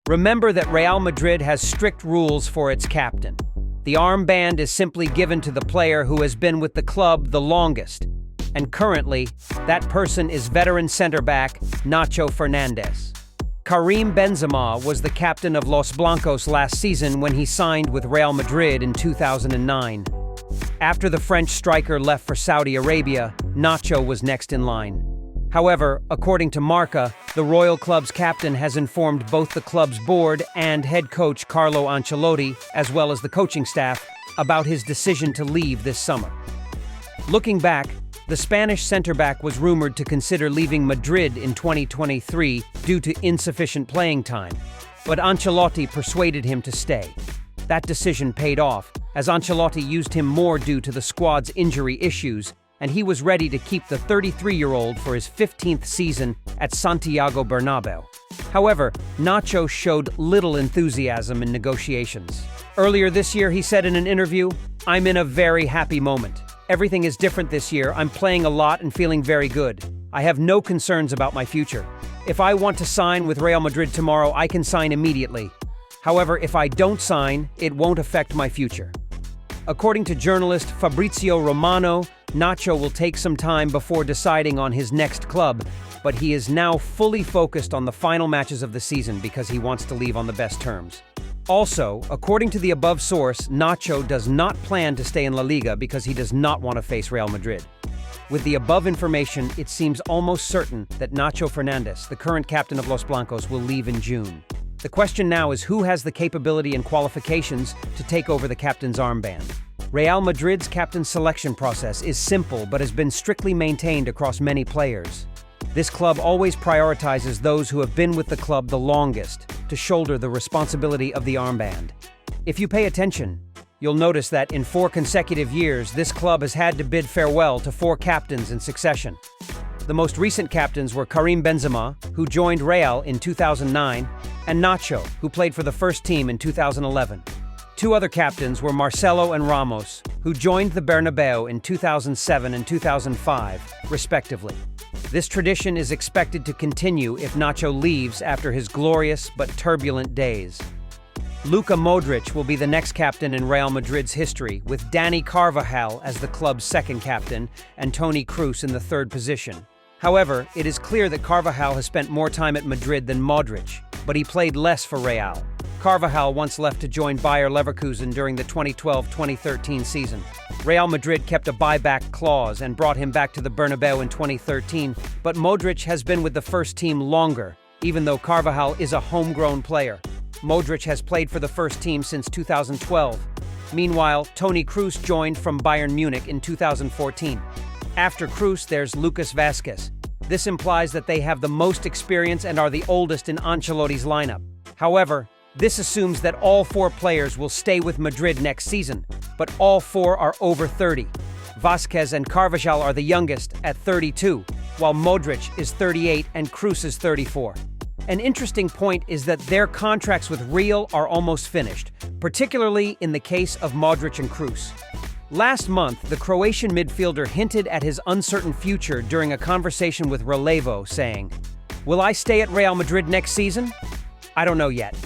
Remember that Real Madrid has strict rules for its captain. The armband is simply given to the player who has been with the club the longest. And currently, that person is veteran center-back Nacho Fernandez. Karim Benzema was the captain of Los Blancos last season when he signed with Real Madrid in 2009. After the French striker left for Saudi Arabia, Nacho was next in line. However, according to Marca, the Royal Club's captain has informed both the club's board and head coach Carlo Ancelotti, as well as the coaching staff, about his decision to leave this summer. Looking back, the Spanish center-back was rumored to consider leaving Madrid in 2023 due to insufficient playing time, but Ancelotti persuaded him to stay. That decision paid off, as Ancelotti used him more due to the squad's injury issues, and he was ready to keep the 33-year-old for his 15th season at Santiago Bernabeu. However, Nacho showed little enthusiasm in negotiations. Earlier this year, he said in an interview, "I'm in a very happy moment. Everything is different this year. I'm playing a lot and feeling very good. I have no concerns about my future. If I want to sign with Real Madrid tomorrow, I can sign immediately. However, if I don't sign, it won't affect my future." According to journalist Fabrizio Romano, Nacho will take some time before deciding on his next club, but he is now fully focused on the final matches of the season because he wants to leave on the best terms. Also, according to the above source, Nacho does not plan to stay in La Liga because he does not want to face Real Madrid. With the above information, it seems almost certain that Nacho Fernandez, the current captain of Los Blancos, will leave in June. The question now is who has the capability and qualifications to take over the captain's armband. Real Madrid's captain selection process is simple but has been strictly maintained across many players. This club always prioritizes those who have been with the club the longest to shoulder the responsibility of the armband. If you pay attention, you'll notice that in 4 consecutive years, this club has had to bid farewell to 4 captains in succession. The most recent captains were Karim Benzema, who joined Real in 2009, and Nacho, who played for the first team in 2011. 2 other captains were Marcelo and Ramos, who joined the Bernabeu in 2007 and 2005, respectively. This tradition is expected to continue if Nacho leaves after his glorious but turbulent days. Luka Modric will be the next captain in Real Madrid's history, with Dani Carvajal as the club's second captain and Toni Kroos in the 3rd position. However, it is clear that Carvajal has spent more time at Madrid than Modric, but he played less for Real. Carvajal once left to join Bayer Leverkusen during the 2012-2013 season. Real Madrid kept a buyback clause and brought him back to the Bernabeu in 2013, but Modric has been with the first team longer, even though Carvajal is a homegrown player. Modric has played for the first team since 2012. Meanwhile, Toni Kroos joined from Bayern Munich in 2014. After Kroos, there's Lucas Vázquez. This implies that they have the most experience and are the oldest in Ancelotti's lineup. However, this assumes that all 4 players will stay with Madrid next season, but all 4 are over 30. Vázquez and Carvajal are the youngest at 32, while Modric is 38 and Kroos is 34. An interesting point is that their contracts with Real are almost finished, particularly in the case of Modric and Kroos. Last month, the Croatian midfielder hinted at his uncertain future during a conversation with Relevo, saying, "Will I stay at Real Madrid next season? I don't know yet.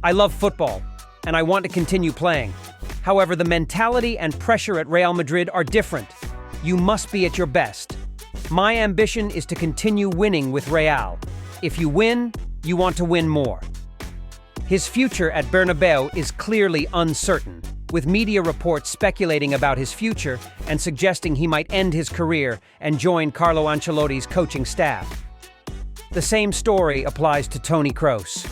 I love football, and I want to continue playing. However, the mentality and pressure at Real Madrid are different. You must be at your best. My ambition is to continue winning with Real. If you win, you want to win more." His future at Bernabeu is clearly uncertain, with media reports speculating about his future and suggesting he might end his career and join Carlo Ancelotti's coaching staff. The same story applies to Toni Kroos.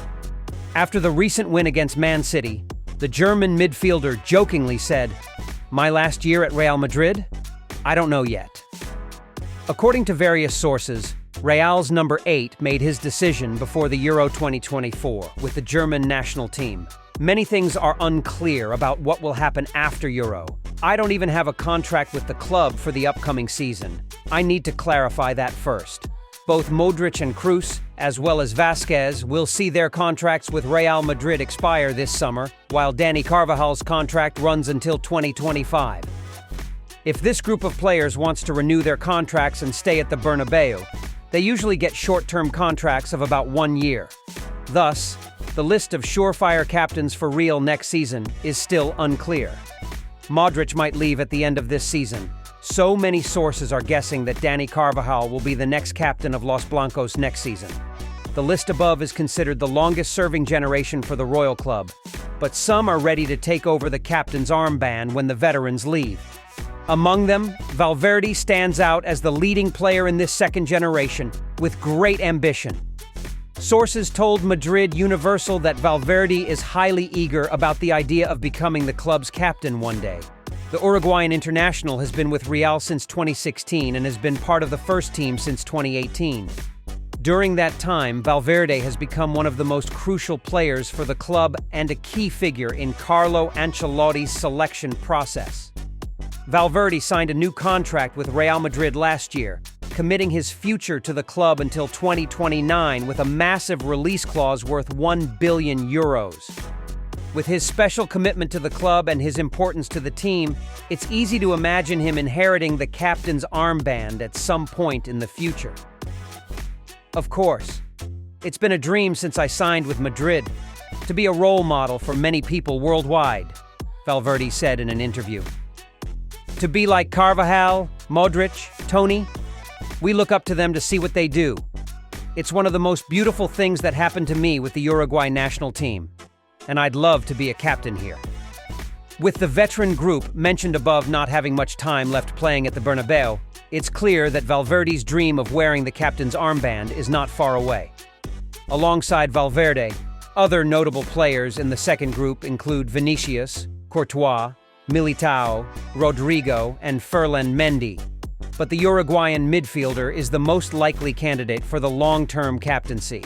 After the recent win against Man City, the German midfielder jokingly said, "My last year at Real Madrid? I don't know yet." According to various sources, Real's number 8 made his decision before the Euro 2024 with the German national team. Many things are unclear about what will happen after Euro. I don't even have a contract with the club for the upcoming season. I need to clarify that first. Both Modric and Kroos, as well as Vázquez, will see their contracts with Real Madrid expire this summer, while Dani Carvajal's contract runs until 2025. If this group of players wants to renew their contracts and stay at the Bernabeu, they usually get short-term contracts of about 1 year. Thus, the list of surefire captains for Real next season is still unclear. Modric might leave at the end of this season. So many sources are guessing that Dani Carvajal will be the next captain of Los Blancos next season. The list above is considered the longest-serving generation for the Royal Club, but some are ready to take over the captain's armband when the veterans leave. Among them, Valverde stands out as the leading player in this second generation, with great ambition. Sources told Madrid Universal that Valverde is highly eager about the idea of becoming the club's captain one day. The Uruguayan international has been with Real since 2016 and has been part of the first team since 2018. During that time, Valverde has become one of the most crucial players for the club and a key figure in Carlo Ancelotti's selection process. Valverde signed a new contract with Real Madrid last year, committing his future to the club until 2029 with a massive release clause worth €1 billion. With his special commitment to the club and his importance to the team, it's easy to imagine him inheriting the captain's armband at some point in the future. Of course, it's been a dream since I signed with Madrid, to be a role model for many people worldwide, Valverde said in an interview. To be like Carvajal, Modric, Toni, we look up to them to see what they do. It's one of the most beautiful things that happened to me with the Uruguay national team, and I'd love to be a captain here. With the veteran group mentioned above not having much time left playing at the Bernabeu, it's clear that Valverde's dream of wearing the captain's armband is not far away. Alongside Valverde, other notable players in the second group include Vinicius, Courtois, Militao, Rodrigo, and Ferland Mendy. But the Uruguayan midfielder is the most likely candidate for the long-term captaincy.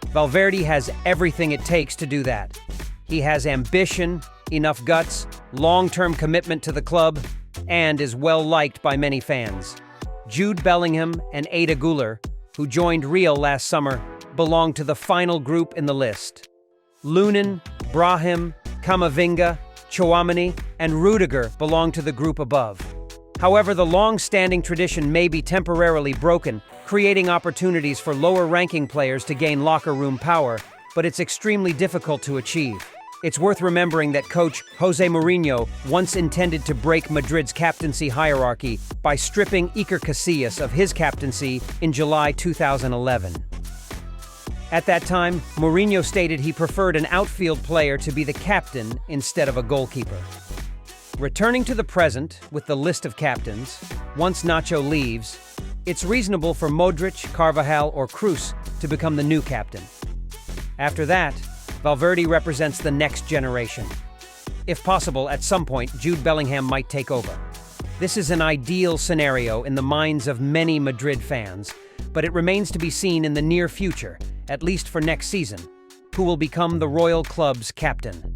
Valverde has everything it takes to do that. He has ambition, enough guts, long-term commitment to the club, and is well-liked by many fans. Jude Bellingham and Ada Güler, who joined Real last summer, belong to the final group in the list. Lunin, Brahim, Camavinga, Chouamani, and Rudiger belong to the group above. However, the long-standing tradition may be temporarily broken, creating opportunities for lower-ranking players to gain locker room power, but it's extremely difficult to achieve. It's worth remembering that coach Jose Mourinho once intended to break Madrid's captaincy hierarchy by stripping Iker Casillas of his captaincy in July 2011. At that time, Mourinho stated he preferred an outfield player to be the captain instead of a goalkeeper. Returning to the present with the list of captains, once Nacho leaves, it's reasonable for Modric, Carvajal, or Kroos to become the new captain. After that, Valverde represents the next generation. If possible, at some point, Jude Bellingham might take over. This is an ideal scenario in the minds of many Madrid fans, but it remains to be seen in the near future, at least for next season, who will become the Royal Club's captain.